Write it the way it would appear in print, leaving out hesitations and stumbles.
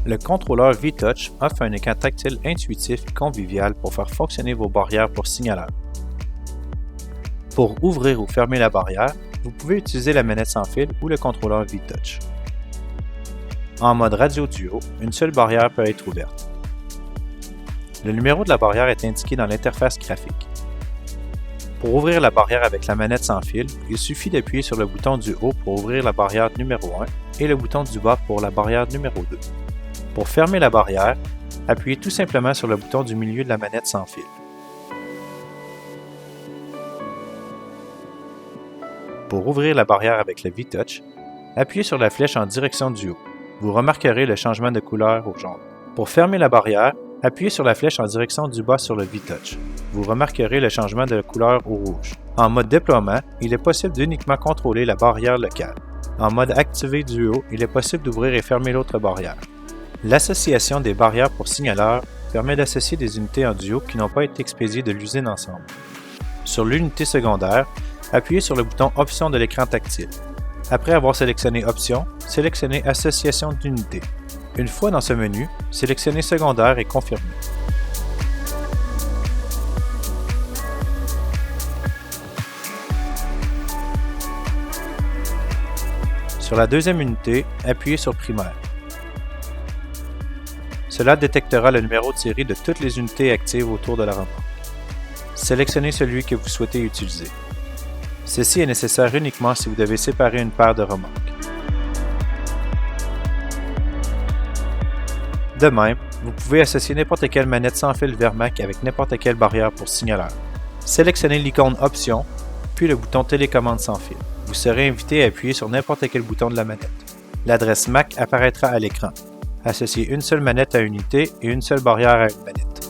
Le contrôleur V-Touch offre un écran tactile intuitif et convivial pour faire fonctionner vos barrières pour signaleurs. Pour ouvrir ou fermer la barrière, vous pouvez utiliser la manette sans fil ou le contrôleur V-Touch. En mode radio duo, une seule barrière peut être ouverte. Le numéro de la barrière est indiqué dans l'interface graphique. Pour ouvrir la barrière avec la manette sans fil, il suffit d'appuyer sur le bouton du haut pour ouvrir la barrière numéro 1 et le bouton du bas pour la barrière numéro 2. Pour fermer la barrière, appuyez tout simplement sur le bouton du milieu de la manette sans fil. Pour ouvrir la barrière avec le V-Touch, appuyez sur la flèche en direction du haut. Vous remarquerez le changement de couleur au jaune. Pour fermer la barrière, appuyez sur la flèche en direction du bas sur le V-Touch. Vous remarquerez le changement de couleur au rouge. En mode déploiement, il est possible d'uniquement contrôler la barrière locale. En mode activé du haut, il est possible d'ouvrir et fermer l'autre barrière. L'association des barrières pour signaleurs permet d'associer des unités en duo qui n'ont pas été expédiées de l'usine ensemble. Sur l'unité secondaire, appuyez sur le bouton Options de l'écran tactile. Après avoir sélectionné Options, sélectionnez Association d'unités. Une fois dans ce menu, sélectionnez Secondaire et confirmez. Sur la deuxième unité, appuyez sur Primaire. Cela détectera le numéro de série de toutes les unités actives autour de la remorque. Sélectionnez celui que vous souhaitez utiliser. Ceci est nécessaire uniquement si vous devez séparer une paire de remorques. De même, vous pouvez associer n'importe quelle manette sans fil Vermac avec n'importe quelle barrière pour signaleur. Sélectionnez l'icône Options, puis le bouton Télécommande sans fil. Vous serez invité à appuyer sur n'importe quel bouton de la manette. L'adresse MAC apparaîtra à l'écran. Associez une seule manette à une unité et une seule barrière à une manette.